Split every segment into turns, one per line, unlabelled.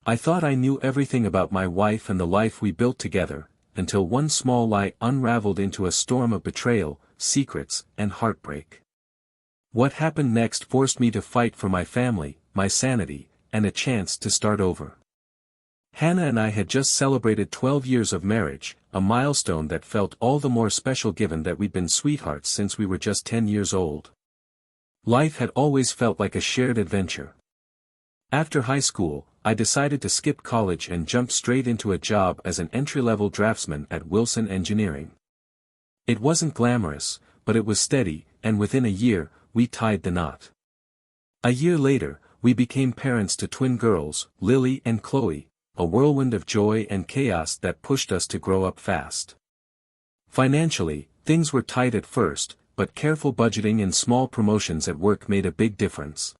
I thought I knew everything about my wife and the life we built together, until one small lie unraveled into a storm of betrayal, secrets, and heartbreak. What happened next forced me to fight for my family, my sanity, and a chance to start over. Hannah and I had just celebrated 12 years of marriage, a milestone that felt all the more special given that we'd been sweethearts since we were just 10 years old. Life had always felt like a shared adventure. After high school, I decided to skip college and jump straight into a job as an entry-level draftsman at Wilson Engineering. It wasn't glamorous, but it was steady, and within a year, we tied the knot. A year later, we became parents to twin girls, Lily and Chloe, a whirlwind of joy and chaos that pushed us to grow up fast. Financially, things were tight at first, but careful budgeting and small promotions at work made a big difference.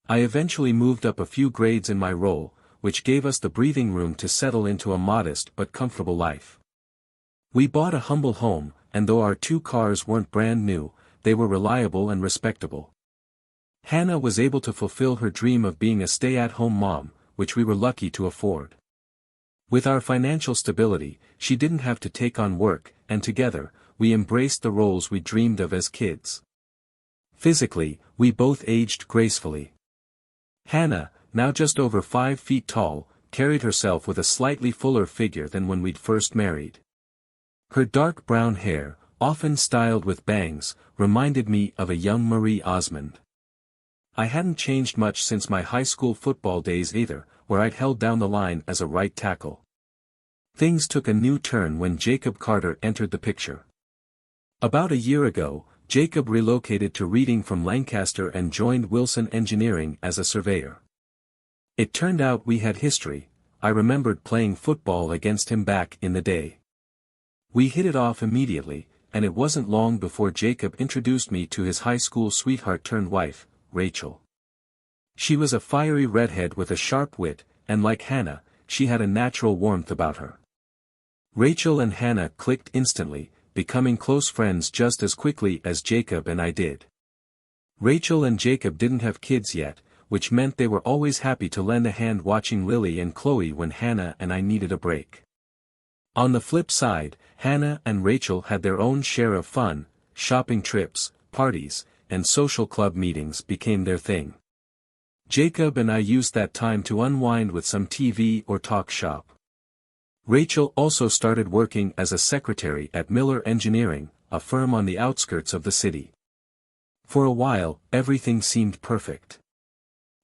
I eventually moved up a few grades in my role, which gave us the breathing room to settle into a modest but comfortable life. We bought a humble home, and though our 2 cars weren't brand new, they were reliable and respectable. Hannah was able to fulfill her dream of being a stay-at-home mom, which we were lucky to afford. With our financial stability, she didn't have to take on work, and together, we embraced the roles we dreamed of as kids. Physically, we both aged gracefully. Hannah, now just over 5 feet tall, carried herself with a slightly fuller figure than when we'd first married. Her dark brown hair, often styled with bangs, reminded me of a young Marie Osmond. I hadn't changed much since my high school football days either, where I'd held down the line as a right tackle. Things took a new turn when Jacob Carter entered the picture. About a year ago, Jacob relocated to Reading from Lancaster and joined Wilson Engineering as a surveyor. It turned out we had history. I remembered playing football against him back in the day. We hit it off immediately, and it wasn't long before Jacob introduced me to his high school sweetheart-turned-wife, Rachel. She was a fiery redhead with a sharp wit, and like Hannah, she had a natural warmth about her. Rachel and Hannah clicked instantly, becoming close friends just as quickly as Jacob and I did. Rachel and Jacob didn't have kids yet, which meant they were always happy to lend a hand watching Lily and Chloe when Hannah and I needed a break. On the flip side, Hannah and Rachel had their own share of fun. Shopping trips, parties, and social club meetings became their thing. Jacob and I used that time to unwind with some TV or talk shop. Rachel also started working as a secretary at Miller Engineering, a firm on the outskirts of the city. For a while, everything seemed perfect.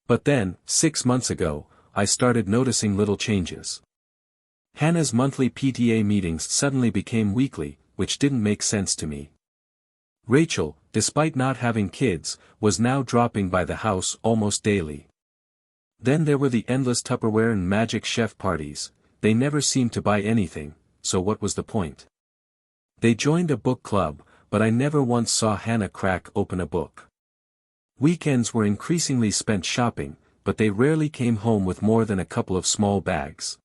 But then, 6 months ago, I started noticing little changes. Hannah's monthly PTA meetings suddenly became weekly, which didn't make sense to me. Rachel, despite not having kids, was now dropping by the house almost daily. Then there were the endless Tupperware and Magic Chef parties. They never seemed to buy anything, so what was the point? They joined a book club, but I never once saw Hannah crack open a book. Weekends were increasingly spent shopping, but they rarely came home with more than a couple of small bags.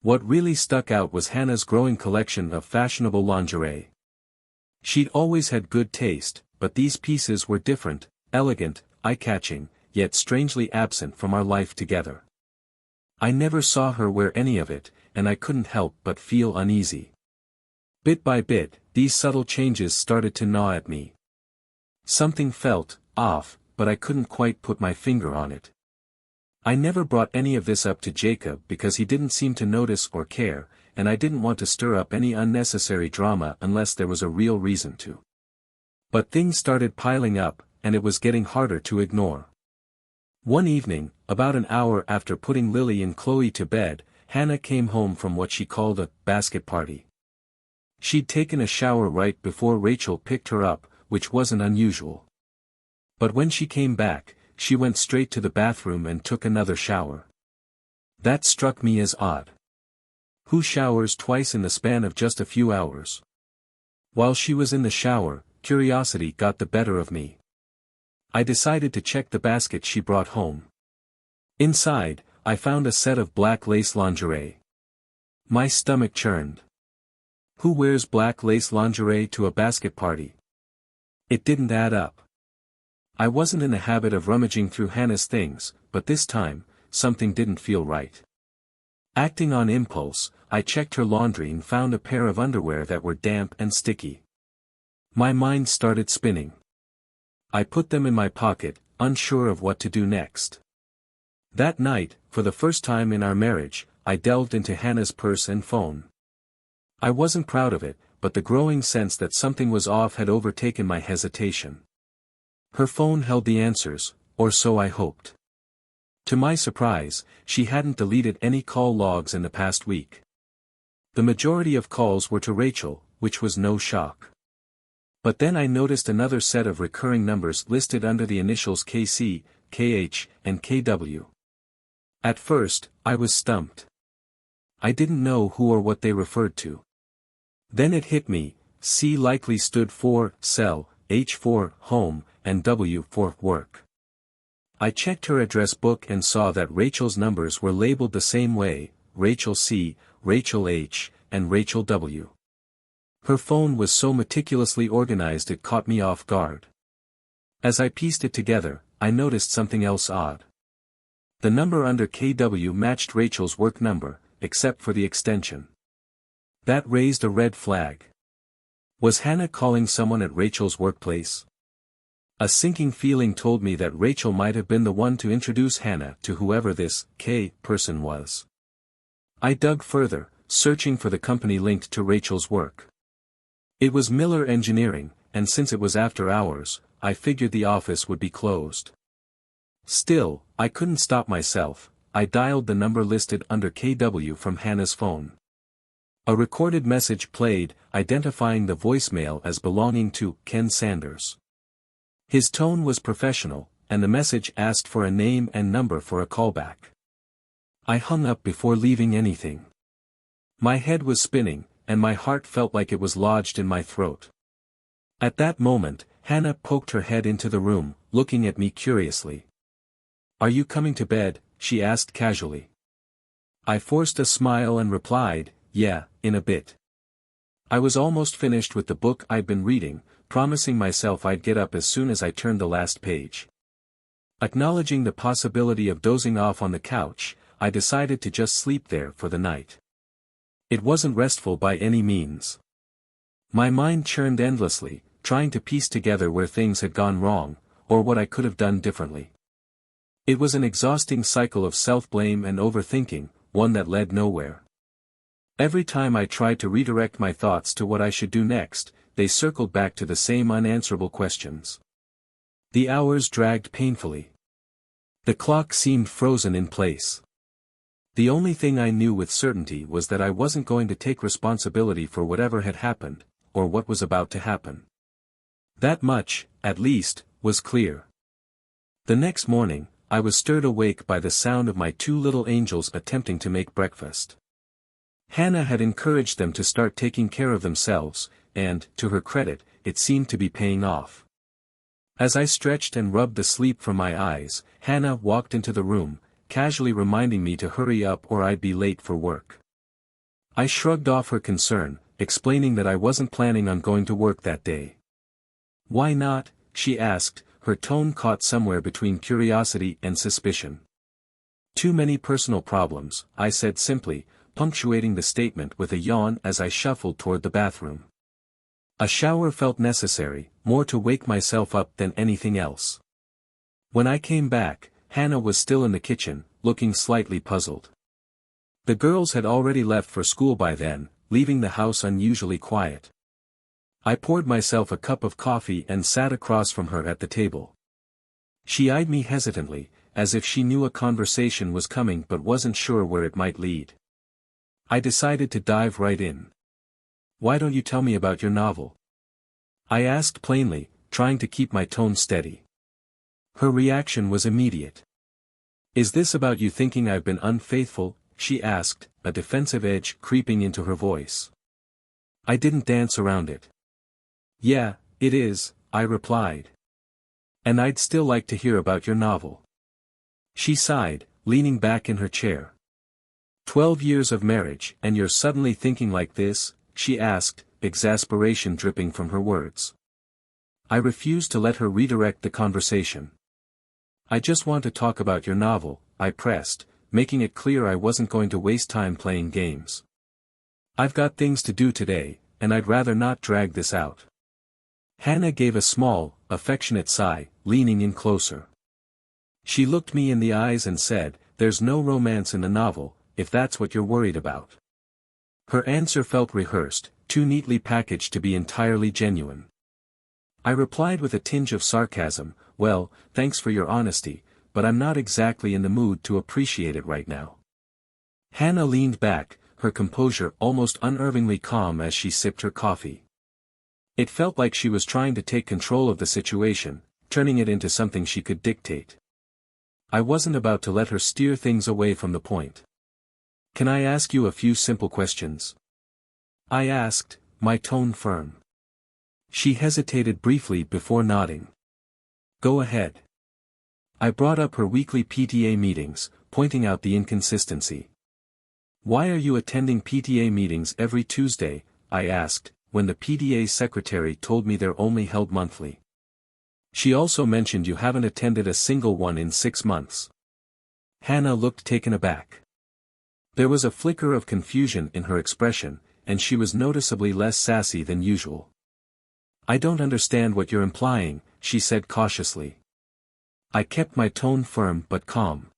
What really stuck out was Hannah's growing collection of fashionable lingerie. She'd always had good taste, but these pieces were different, elegant, eye-catching, yet strangely absent from our life together. I never saw her wear any of it, and I couldn't help but feel uneasy. Bit by bit, these subtle changes started to gnaw at me. Something felt off, but I couldn't quite put my finger on it. I never brought any of this up to Jacob because he didn't seem to notice or care, and I didn't want to stir up any unnecessary drama unless there was a real reason to. But things started piling up, and it was getting harder to ignore. One evening, about an hour after putting Lily and Chloe to bed, Hannah came home from what she called a basket party. She'd taken a shower right before Rachel picked her up, which wasn't unusual. But when she came back, she went straight to the bathroom and took another shower. That struck me as odd. Who showers twice in the span of just a few hours? While she was in the shower, curiosity got the better of me. I decided to check the basket she brought home. Inside, I found a set of black lace lingerie. My stomach churned. Who wears black lace lingerie to a basket party? It didn't add up. I wasn't in the habit of rummaging through Hannah's things, but this time, something didn't feel right. Acting on impulse, I checked her laundry and found a pair of underwear that were damp and sticky. My mind started spinning. I put them in my pocket, unsure of what to do next. That night, for the first time in our marriage, I delved into Hannah's purse and phone. I wasn't proud of it, but the growing sense that something was off had overtaken my hesitation. Her phone held the answers, or so I hoped. To my surprise, she hadn't deleted any call logs in the past week. The majority of calls were to Rachel, which was no shock. But then I noticed another set of recurring numbers listed under the initials KC, KH, and KW. At first, I was stumped. I didn't know who or what they referred to. Then it hit me, C likely stood for cell, H for home, and W for work. I checked her address book and saw that Rachel's numbers were labeled the same way, Rachel C, Rachel H, and Rachel W. Her phone was so meticulously organized it caught me off guard. As I pieced it together, I noticed something else odd. The number under KW matched Rachel's work number, except for the extension. That raised a red flag. Was Hannah calling someone at Rachel's workplace? A sinking feeling told me that Rachel might have been the one to introduce Hannah to whoever this K person was. I dug further, searching for the company linked to Rachel's work. It was Miller Engineering, and since it was after hours, I figured the office would be closed. Still, I couldn't stop myself. I dialed the number listed under KW from Hannah's phone. A recorded message played, identifying the voicemail as belonging to Ken Sanders. His tone was professional, and the message asked for a name and number for a callback. I hung up before leaving anything. My head was spinning, and my heart felt like it was lodged in my throat. At that moment, Hannah poked her head into the room, looking at me curiously. "Are you coming to bed?" she asked casually. I forced a smile and replied, "Yeah, in a bit." I was almost finished with the book I'd been reading, promising myself I'd get up as soon as I turned the last page. Acknowledging the possibility of dozing off on the couch, I decided to just sleep there for the night. It wasn't restful by any means. My mind churned endlessly, trying to piece together where things had gone wrong, or what I could have done differently. It was an exhausting cycle of self-blame and overthinking, one that led nowhere. Every time I tried to redirect my thoughts to what I should do next, they circled back to the same unanswerable questions. The hours dragged painfully. The clock seemed frozen in place. The only thing I knew with certainty was that I wasn't going to take responsibility for whatever had happened, or what was about to happen. That much, at least, was clear. The next morning, I was stirred awake by the sound of my two little angels attempting to make breakfast. Hannah had encouraged them to start taking care of themselves, and, to her credit, it seemed to be paying off. As I stretched and rubbed the sleep from my eyes, Hannah walked into the room, casually reminding me to hurry up or I'd be late for work. I shrugged off her concern, explaining that I wasn't planning on going to work that day. "Why not?" she asked, her tone caught somewhere between curiosity and suspicion. "Too many personal problems," I said simply, punctuating the statement with a yawn as I shuffled toward the bathroom. A shower felt necessary, more to wake myself up than anything else. When I came back, Hannah was still in the kitchen, looking slightly puzzled. The girls had already left for school by then, leaving the house unusually quiet. I poured myself a cup of coffee and sat across from her at the table. She eyed me hesitantly, as if she knew a conversation was coming but wasn't sure where it might lead. I decided to dive right in. "Why don't you tell me about your novel?" I asked plainly, trying to keep my tone steady. Her reaction was immediate. "Is this about you thinking I've been unfaithful?" she asked, a defensive edge creeping into her voice. I didn't dance around it. "Yeah, it is," I replied. "And I'd still like to hear about your novel." She sighed, leaning back in her chair. 12 years of marriage, and you're suddenly thinking like this?" she asked, exasperation dripping from her words. I refused to let her redirect the conversation. "I just want to talk about your novel," I pressed, making it clear I wasn't going to waste time playing games. I've got things to do today, and I'd rather not drag this out. Hannah gave a small, affectionate sigh, leaning in closer. She looked me in the eyes and said, "There's no romance in the novel, if that's what you're worried about." Her answer felt rehearsed, too neatly packaged to be entirely genuine. I replied with a tinge of sarcasm, "Well, thanks for your honesty, but I'm not exactly in the mood to appreciate it right now." Hannah leaned back, her composure almost unnervingly calm as she sipped her coffee. It felt like she was trying to take control of the situation, turning it into something she could dictate. I wasn't about to let her steer things away from the point. "Can I ask you a few simple questions?" I asked, my tone firm. She hesitated briefly before nodding. "Go ahead." I brought up her weekly PTA meetings, pointing out the inconsistency. "Why are you attending PTA meetings every Tuesday?" I asked, when the PTA secretary told me they're only held monthly. "She also mentioned you haven't attended a single one in 6 months." Hannah looked taken aback. There was a flicker of confusion in her expression, and she was noticeably less sassy than usual. "I don't understand what you're implying," she said cautiously. I kept my tone firm but calm.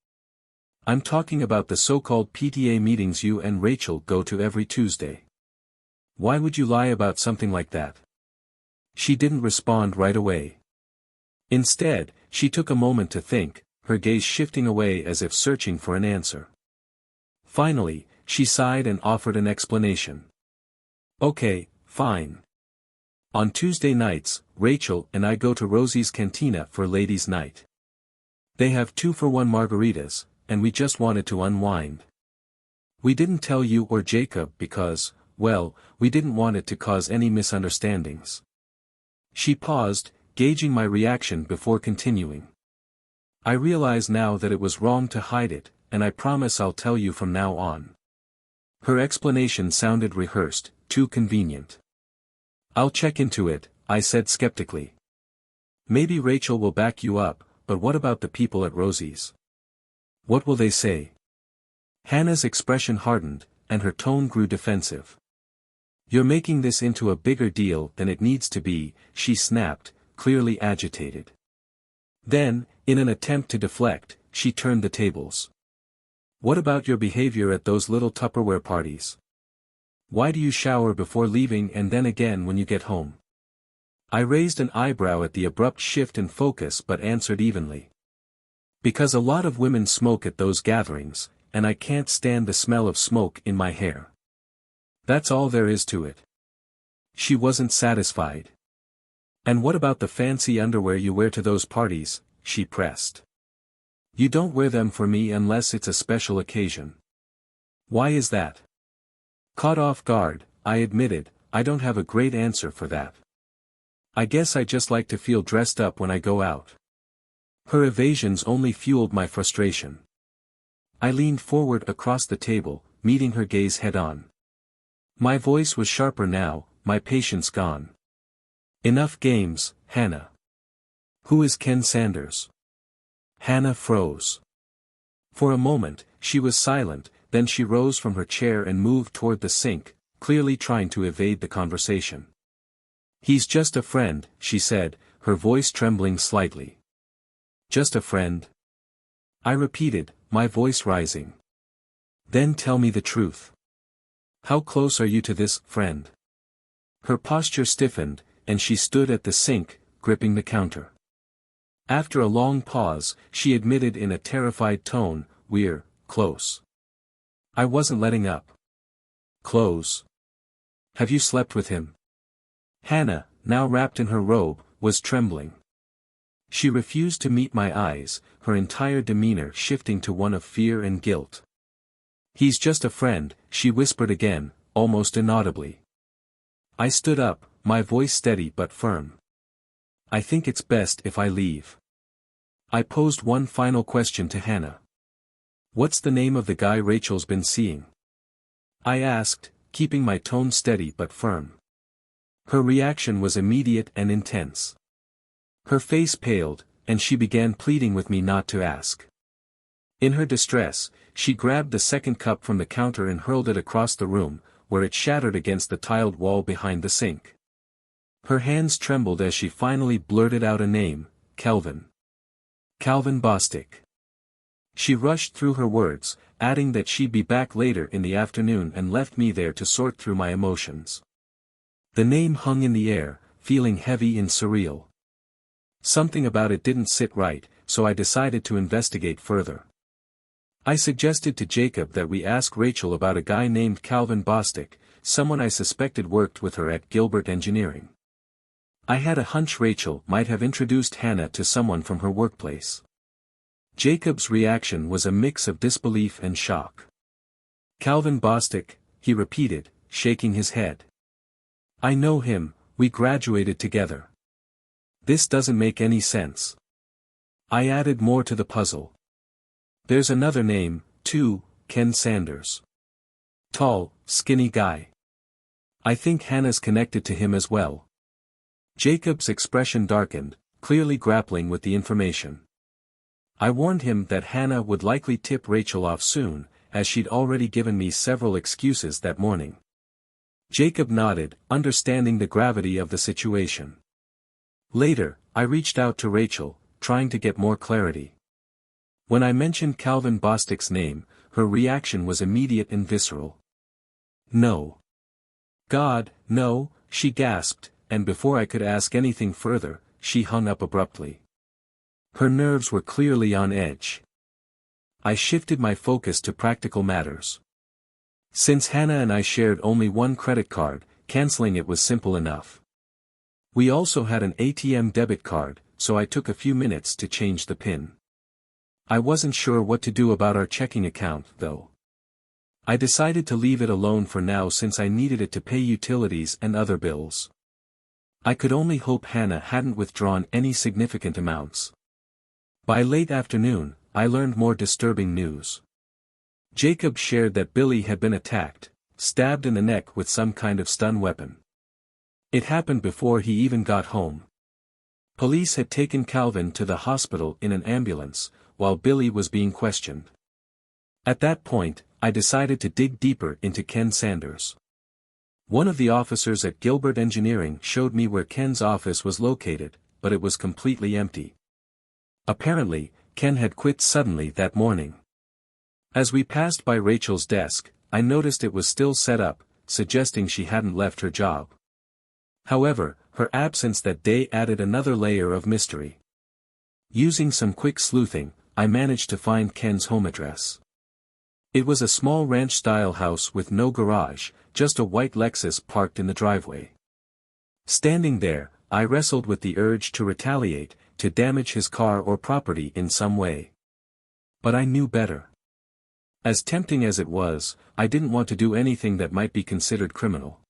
"I'm talking about the so-called PTA meetings you and Rachel go to every Tuesday. Why would you lie about something like that?" She didn't respond right away. Instead, she took a moment to think, her gaze shifting away as if searching for an answer. Finally, she sighed and offered an explanation. "Okay, fine. On Tuesday nights, Rachel and I go to Rosie's Cantina for Ladies' Night. They have 2-for-1 margaritas, and we just wanted to unwind. We didn't tell you or Jacob because, well, we didn't want it to cause any misunderstandings." She paused, gauging my reaction before continuing. "I realize now that it was wrong to hide it, and I promise I'll tell you from now on." Her explanation sounded rehearsed, too convenient. "I'll check into it," I said skeptically. "Maybe Rachel will back you up, but what about the people at Rosie's? What will they say?" Hannah's expression hardened, and her tone grew defensive. "You're making this into a bigger deal than it needs to be," she snapped, clearly agitated. Then, in an attempt to deflect, she turned the tables. "What about your behavior at those little Tupperware parties? Why do you shower before leaving and then again when you get home?" I raised an eyebrow at the abrupt shift in focus but answered evenly. "Because a lot of women smoke at those gatherings, and I can't stand the smell of smoke in my hair. That's all there is to it." She wasn't satisfied. "And what about the fancy underwear you wear to those parties?" she pressed. "You don't wear them for me unless it's a special occasion." "Why is that?" Caught off guard, I admitted, I don't have a great answer for that. "I guess I just like to feel dressed up when I go out." Her evasions only fueled my frustration. I leaned forward across the table, meeting her gaze head-on. My voice was sharper now, my patience gone. "Enough games, Hannah. Who is Ken Sanders?" Hannah froze. For a moment, she was silent, then she rose from her chair and moved toward the sink, clearly trying to evade the conversation. "He's just a friend," she said, her voice trembling slightly. "Just a friend?" I repeated, my voice rising. "Then tell me the truth. How close are you to this friend?" Her posture stiffened, and she stood at the sink, gripping the counter. After a long pause, she admitted in a terrified tone, "We're close." I wasn't letting up. "Close? Have you slept with him?" Hannah, now wrapped in her robe, was trembling. She refused to meet my eyes, her entire demeanor shifting to one of fear and guilt. "He's just a friend," she whispered again, almost inaudibly. I stood up, my voice steady but firm. "I think it's best if I leave." I posed one final question to Hannah. "What's the name of the guy Rachel's been seeing?" I asked, keeping my tone steady but firm. Her reaction was immediate and intense. Her face paled, and she began pleading with me not to ask. In her distress, she grabbed the second cup from the counter and hurled it across the room, where it shattered against the tiled wall behind the sink. Her hands trembled as she finally blurted out a name, Kelvin. Calvin Bostic. She rushed through her words, adding that she'd be back later in the afternoon and left me there to sort through my emotions. The name hung in the air, feeling heavy and surreal. Something about it didn't sit right, so I decided to investigate further. I suggested to Jacob that we ask Rachel about a guy named Calvin Bostic, someone I suspected worked with her at Gilbert Engineering. I had a hunch Rachel might have introduced Hannah to someone from her workplace. Jacob's reaction was a mix of disbelief and shock. Calvin Bostic, he repeated, shaking his head. I know him, we graduated together. This doesn't make any sense. I added more to the puzzle. There's another name, too, Ken Sanders. Tall, skinny guy. I think Hannah's connected to him as well. Jacob's expression darkened, clearly grappling with the information. I warned him that Hannah would likely tip Rachel off soon, as she'd already given me several excuses that morning. Jacob nodded, understanding the gravity of the situation. Later, I reached out to Rachel, trying to get more clarity. When I mentioned Calvin Bostic's name, her reaction was immediate and visceral. No. God, no, she gasped, and before I could ask anything further, she hung up abruptly. Her nerves were clearly on edge. I shifted my focus to practical matters. Since Hannah and I shared only one credit card, canceling it was simple enough. We also had an ATM debit card, so I took a few minutes to change the PIN. I wasn't sure what to do about our checking account, though. I decided to leave it alone for now since I needed it to pay utilities and other bills. I could only hope Hannah hadn't withdrawn any significant amounts. By late afternoon, I learned more disturbing news. Jacob shared that Billy had been attacked, stabbed in the neck with some kind of stun weapon. It happened before he even got home. Police had taken Calvin to the hospital in an ambulance, while Billy was being questioned. At that point, I decided to dig deeper into Ken Sanders. One of the officers at Gilbert Engineering showed me where Ken's office was located, but it was completely empty. Apparently, Ken had quit suddenly that morning. As we passed by Rachel's desk, I noticed it was still set up, suggesting she hadn't left her job. However, her absence that day added another layer of mystery. Using some quick sleuthing, I managed to find Ken's home address. It was a small ranch-style house with no garage, just a white Lexus parked in the driveway. Standing there, I wrestled with the urge to retaliate, to damage his car or property in some way. But I knew better. As tempting as it was, I didn't want to do anything that might be considered criminal.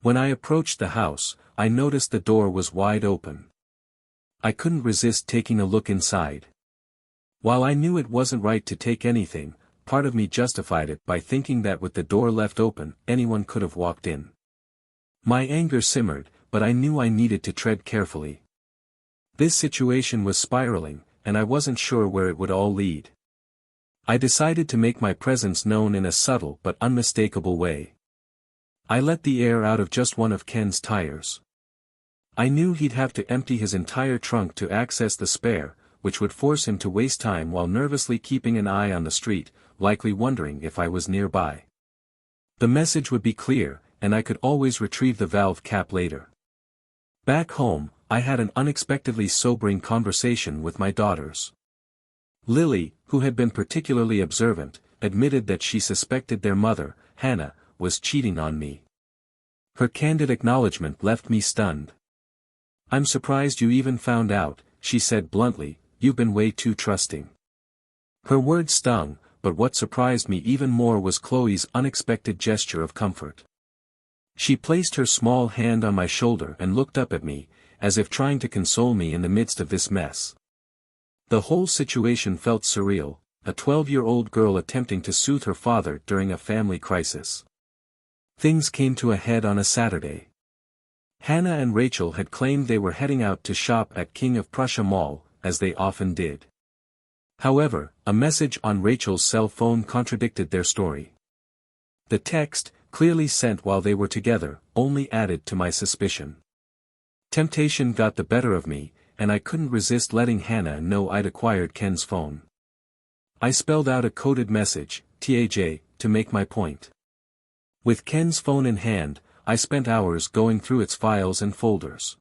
When I approached the house, I noticed the door was wide open. I couldn't resist taking a look inside. While I knew it wasn't right to take anything, part of me justified it by thinking that with the door left open, anyone could have walked in. My anger simmered, but I knew I needed to tread carefully. This situation was spiraling, and I wasn't sure where it would all lead. I decided to make my presence known in a subtle but unmistakable way. I let the air out of just one of Ken's tires. I knew he'd have to empty his entire trunk to access the spare, which would force him to waste time while nervously keeping an eye on the street, likely wondering if I was nearby. The message would be clear, and I could always retrieve the valve cap later. Back home, I had an unexpectedly sobering conversation with my daughters. Lily, who had been particularly observant, admitted that she suspected their mother, Hannah, was cheating on me. Her candid acknowledgement left me stunned. "I'm surprised you even found out," she said bluntly, "you've been way too trusting." Her words stung, but what surprised me even more was Chloe's unexpected gesture of comfort. She placed her small hand on my shoulder and looked up at me, as if trying to console me in the midst of this mess. The whole situation felt surreal, a 12-year-old girl attempting to soothe her father during a family crisis. Things came to a head on a Saturday. Hannah and Rachel had claimed they were heading out to shop at King of Prussia Mall, as they often did. However, a message on Rachel's cell phone contradicted their story. The text, clearly sent while they were together, only added to my suspicion. Temptation got the better of me, and I couldn't resist letting Hannah know I'd acquired Ken's phone. I spelled out a coded message, TAJ, to make my point. With Ken's phone in hand, I spent hours going through its files and folders.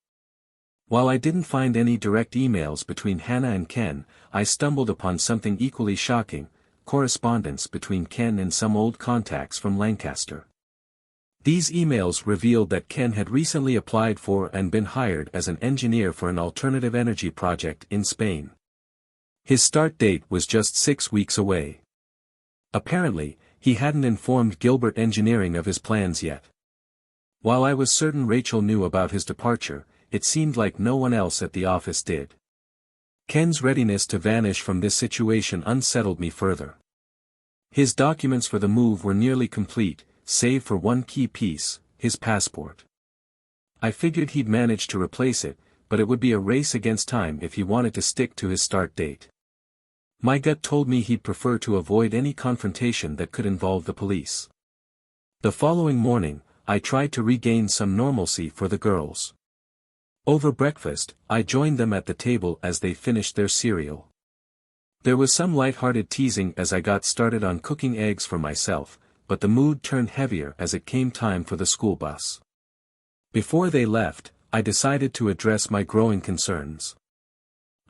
While I didn't find any direct emails between Hannah and Ken, I stumbled upon something equally shocking: correspondence between Ken and some old contacts from Lancaster. These emails revealed that Ken had recently applied for and been hired as an engineer for an alternative energy project in Spain. His start date was just 6 weeks away. Apparently, he hadn't informed Gilbert Engineering of his plans yet. While I was certain Rachel knew about his departure, it seemed like no one else at the office did. Ken's readiness to vanish from this situation unsettled me further. His documents for the move were nearly complete, save for one key piece, his passport. I figured he'd manage to replace it, but it would be a race against time if he wanted to stick to his start date. My gut told me he'd prefer to avoid any confrontation that could involve the police. The following morning, I tried to regain some normalcy for the girls. Over breakfast, I joined them at the table as they finished their cereal. There was some light-hearted teasing as I got started on cooking eggs for myself, but the mood turned heavier as it came time for the school bus. Before they left, I decided to address my growing concerns.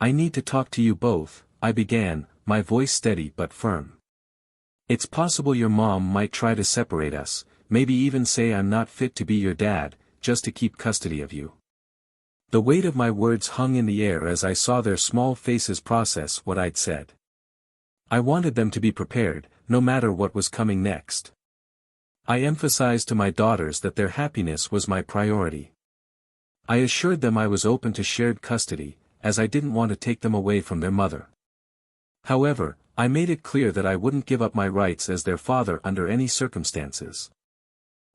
"I need to talk to you both," I began, my voice steady but firm. "It's possible your mom might try to separate us, maybe even say I'm not fit to be your dad, just to keep custody of you." The weight of my words hung in the air as I saw their small faces process what I'd said. I wanted them to be prepared, no matter what was coming next. I emphasized to my daughters that their happiness was my priority. I assured them I was open to shared custody, as I didn't want to take them away from their mother. However, I made it clear that I wouldn't give up my rights as their father under any circumstances.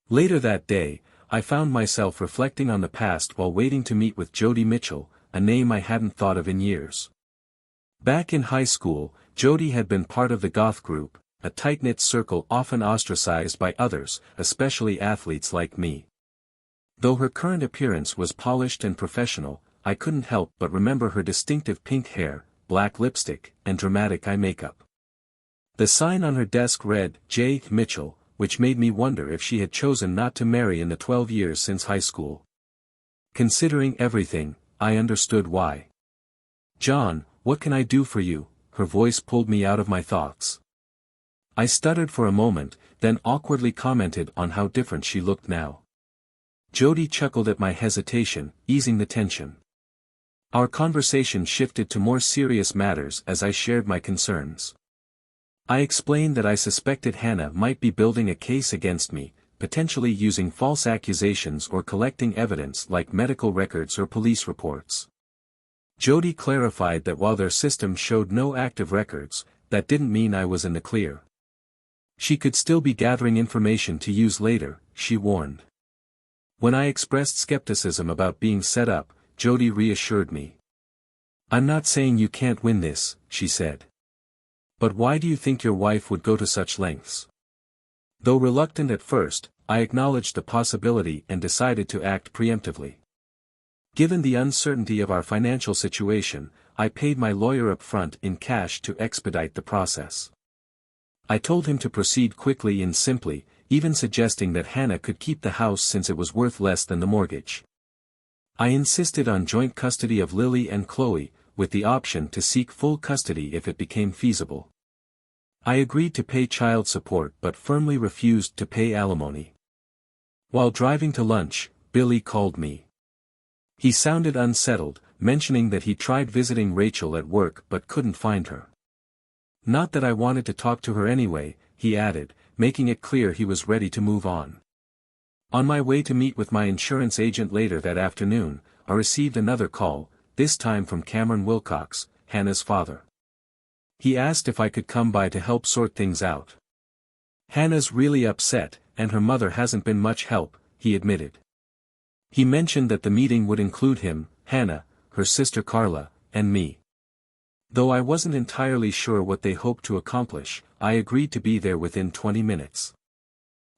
Later that day, I found myself reflecting on the past while waiting to meet with Jody Mitchell, a name I hadn't thought of in years. Back in high school, Jody had been part of the goth group, a tight-knit circle often ostracized by others, especially athletes like me. Though her current appearance was polished and professional, I couldn't help but remember her distinctive pink hair, black lipstick, and dramatic eye makeup. The sign on her desk read, J. Mitchell, which made me wonder if she had chosen not to marry in the 12 years since high school. Considering everything, I understood why. "John, what can I do for you?" Her voice pulled me out of my thoughts. I stuttered for a moment, then awkwardly commented on how different she looked now. Jody chuckled at my hesitation, easing the tension. Our conversation shifted to more serious matters as I shared my concerns. I explained that I suspected Hannah might be building a case against me, potentially using false accusations or collecting evidence like medical records or police reports. Jody clarified that while their system showed no active records, that didn't mean I was in the clear. She could still be gathering information to use later, she warned. When I expressed skepticism about being set up, Jody reassured me. "I'm not saying you can't win this," she said. "But why do you think your wife would go to such lengths?" Though reluctant at first, I acknowledged the possibility and decided to act preemptively. Given the uncertainty of our financial situation, I paid my lawyer up front in cash to expedite the process. I told him to proceed quickly and simply, even suggesting that Hannah could keep the house since it was worth less than the mortgage. I insisted on joint custody of Lily and Chloe, with the option to seek full custody if it became feasible. I agreed to pay child support but firmly refused to pay alimony. While driving to lunch, Billy called me. He sounded unsettled, mentioning that he tried visiting Rachel at work but couldn't find her. "Not that I wanted to talk to her anyway," he added, making it clear he was ready to move on. On my way to meet with my insurance agent later that afternoon, I received another call, this time from Cameron Wilcox, Hannah's father. He asked if I could come by to help sort things out. "Hannah's really upset, and her mother hasn't been much help," he admitted. He mentioned that the meeting would include him, Hannah, her sister Carla, and me. Though I wasn't entirely sure what they hoped to accomplish, I agreed to be there within 20 minutes.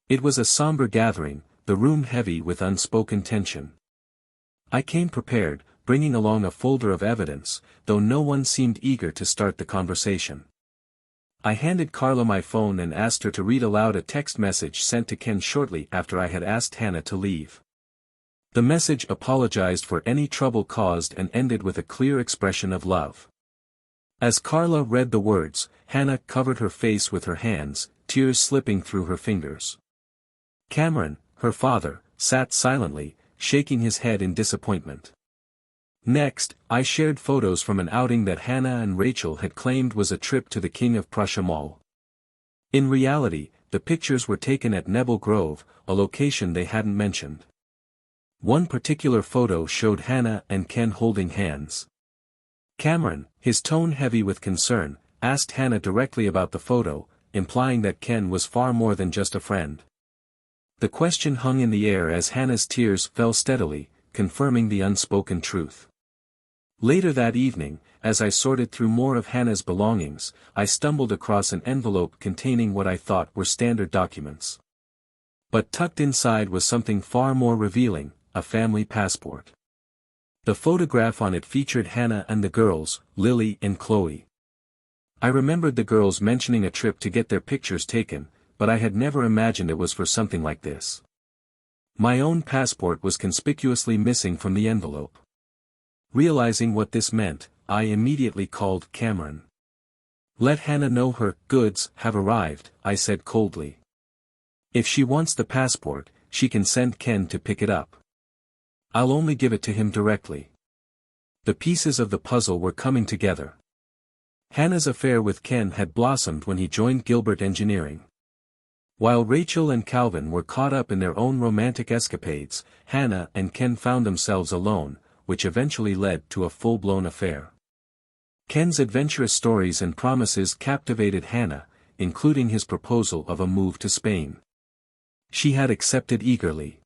It was a somber gathering, the room heavy with unspoken tension. I came prepared, bringing along a folder of evidence, though no one seemed eager to start the conversation. I handed Carla my phone and asked her to read aloud a text message sent to Ken shortly after I had asked Hannah to leave. The message apologized for any trouble caused and ended with a clear expression of love. As Carla read the words, Hannah covered her face with her hands, tears slipping through her fingers. Cameron, her father, sat silently, shaking his head in disappointment. Next, I shared photos from an outing that Hannah and Rachel had claimed was a trip to the King of Prussia Mall. In reality, the pictures were taken at Nebel Grove, a location they hadn't mentioned. One particular photo showed Hannah and Ken holding hands. Cameron, his tone heavy with concern, asked Hannah directly about the photo, implying that Ken was far more than just a friend. The question hung in the air as Hannah's tears fell steadily, confirming the unspoken truth. Later that evening, as I sorted through more of Hannah's belongings, I stumbled across an envelope containing what I thought were standard documents. But tucked inside was something far more revealing, a family passport. The photograph on it featured Hannah and the girls, Lily and Chloe. I remembered the girls mentioning a trip to get their pictures taken, but I had never imagined it was for something like this. My own passport was conspicuously missing from the envelope. Realizing what this meant, I immediately called Cameron. "Let Hannah know her goods have arrived," I said coldly. "If she wants the passport, she can send Ken to pick it up. I'll only give it to him directly." The pieces of the puzzle were coming together. Hannah's affair with Ken had blossomed when he joined Gilbert Engineering. While Rachel and Calvin were caught up in their own romantic escapades, Hannah and Ken found themselves alone, which eventually led to a full-blown affair. Ken's adventurous stories and promises captivated Hannah, including his proposal of a move to Spain. She had accepted eagerly.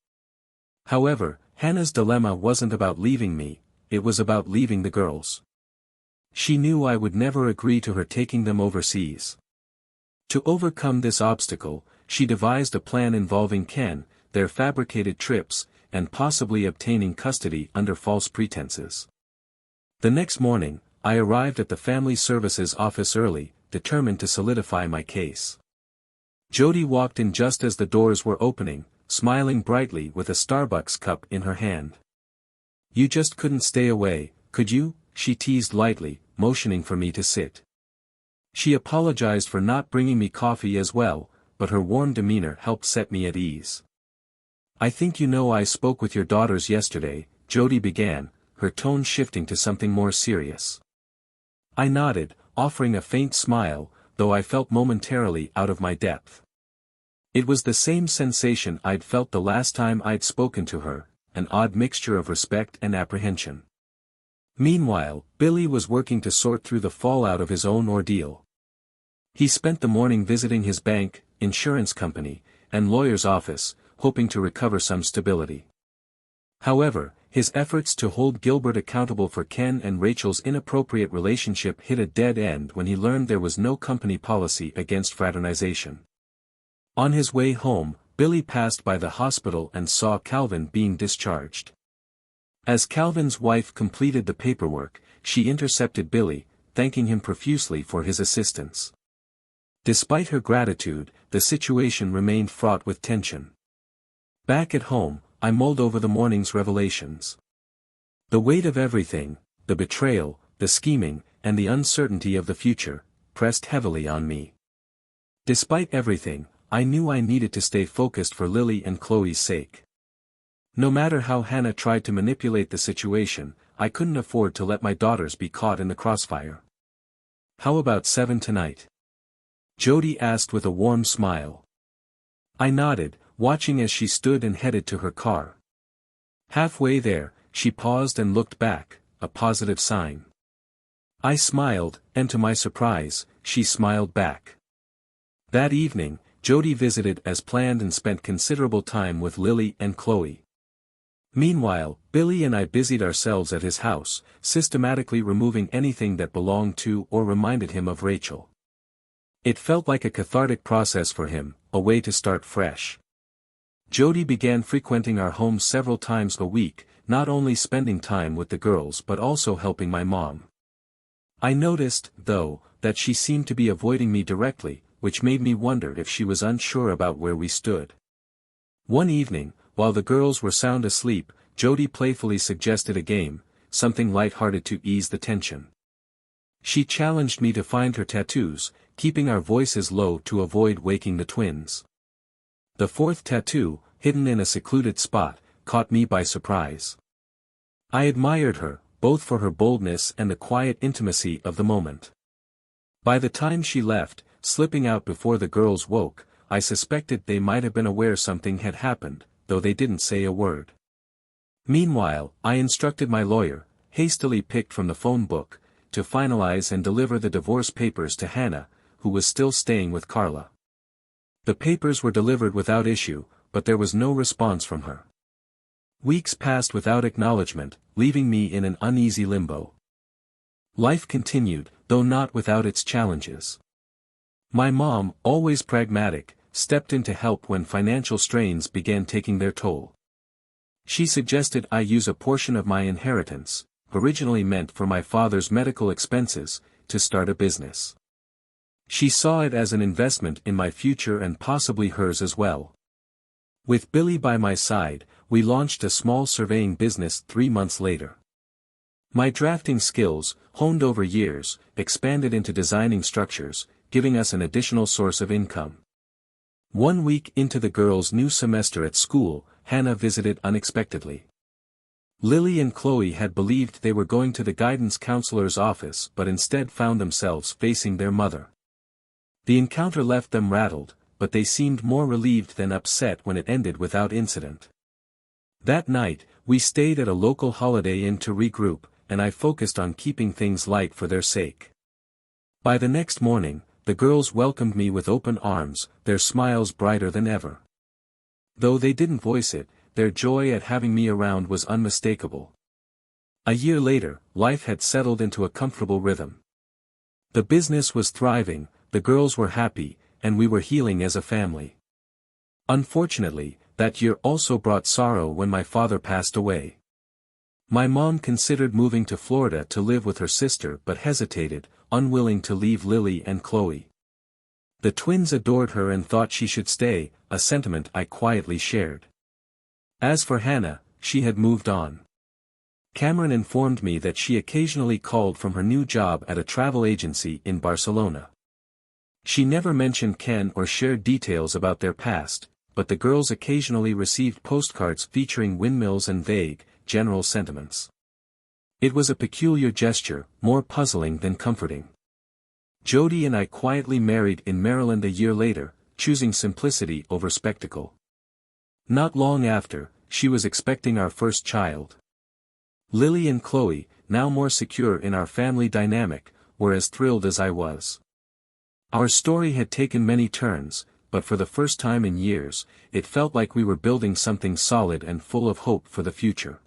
However, Hannah's dilemma wasn't about leaving me, it was about leaving the girls. She knew I would never agree to her taking them overseas. To overcome this obstacle, she devised a plan involving Ken, their fabricated trips, and possibly obtaining custody under false pretenses. The next morning, I arrived at the Family Services office early, determined to solidify my case. Jody walked in just as the doors were opening, smiling brightly with a Starbucks cup in her hand. "You just couldn't stay away, could you?" she teased lightly, motioning for me to sit. She apologized for not bringing me coffee as well, but her warm demeanor helped set me at ease. "I think you know I spoke with your daughters yesterday," Jody began, her tone shifting to something more serious. I nodded, offering a faint smile, though I felt momentarily out of my depth. It was the same sensation I'd felt the last time I'd spoken to her, an odd mixture of respect and apprehension. Meanwhile, Billy was working to sort through the fallout of his own ordeal. He spent the morning visiting his bank, insurance company, and lawyer's office, hoping to recover some stability. However, his efforts to hold Gilbert accountable for Ken and Rachel's inappropriate relationship hit a dead end when he learned there was no company policy against fraternization. On his way home, Billy passed by the hospital and saw Calvin being discharged. As Calvin's wife completed the paperwork, she intercepted Billy, thanking him profusely for his assistance. Despite her gratitude, the situation remained fraught with tension. Back at home, I mulled over the morning's revelations. The weight of everything, the betrayal, the scheming, and the uncertainty of the future, pressed heavily on me. Despite everything, I knew I needed to stay focused for Lily and Chloe's sake. No matter how Hannah tried to manipulate the situation, I couldn't afford to let my daughters be caught in the crossfire. "How about 7 tonight?" Jody asked with a warm smile. I nodded, watching as she stood and headed to her car. Halfway there, she paused and looked back, a positive sign. I smiled, and to my surprise, she smiled back. That evening, Jody visited as planned and spent considerable time with Lily and Chloe. Meanwhile, Billy and I busied ourselves at his house, systematically removing anything that belonged to or reminded him of Rachel. It felt like a cathartic process for him, a way to start fresh. Jody began frequenting our home several times a week, not only spending time with the girls but also helping my mom. I noticed, though, that she seemed to be avoiding me directly, which made me wonder if she was unsure about where we stood. One evening, while the girls were sound asleep, Jody playfully suggested a game, something light-hearted to ease the tension. She challenged me to find her tattoos, keeping our voices low to avoid waking the twins. The fourth tattoo, hidden in a secluded spot, caught me by surprise. I admired her, both for her boldness and the quiet intimacy of the moment. By the time she left, slipping out before the girls woke, I suspected they might have been aware something had happened, though they didn't say a word. Meanwhile, I instructed my lawyer, hastily picked from the phone book, to finalize and deliver the divorce papers to Hannah, who was still staying with Carla. The papers were delivered without issue, but there was no response from her. Weeks passed without acknowledgement, leaving me in an uneasy limbo. Life continued, though not without its challenges. My mom, always pragmatic, stepped in to help when financial strains began taking their toll. She suggested I use a portion of my inheritance, originally meant for my father's medical expenses, to start a business. She saw it as an investment in my future and possibly hers as well. With Billy by my side, we launched a small surveying business 3 months later. My drafting skills, honed over years, expanded into designing structures, giving us an additional source of income. 1 week into the girls' new semester at school, Hannah visited unexpectedly. Lily and Chloe had believed they were going to the guidance counselor's office but instead found themselves facing their mother. The encounter left them rattled, but they seemed more relieved than upset when it ended without incident. That night, we stayed at a local Holiday Inn to regroup, and I focused on keeping things light for their sake. By the next morning, the girls welcomed me with open arms, their smiles brighter than ever. Though they didn't voice it, their joy at having me around was unmistakable. A year later, life had settled into a comfortable rhythm. The business was thriving, the girls were happy, and we were healing as a family. Unfortunately, that year also brought sorrow when my father passed away. My mom considered moving to Florida to live with her sister but hesitated, unwilling to leave Lily and Chloe. The twins adored her and thought she should stay, a sentiment I quietly shared. As for Hannah, she had moved on. Cameron informed me that she occasionally called from her new job at a travel agency in Barcelona. She never mentioned Ken or shared details about their past, but the girls occasionally received postcards featuring windmills and vague, general sentiments. It was a peculiar gesture, more puzzling than comforting. Jody and I quietly married in Maryland a year later, choosing simplicity over spectacle. Not long after, she was expecting our first child. Lily and Chloe, now more secure in our family dynamic, were as thrilled as I was. Our story had taken many turns, but for the first time in years, it felt like we were building something solid and full of hope for the future.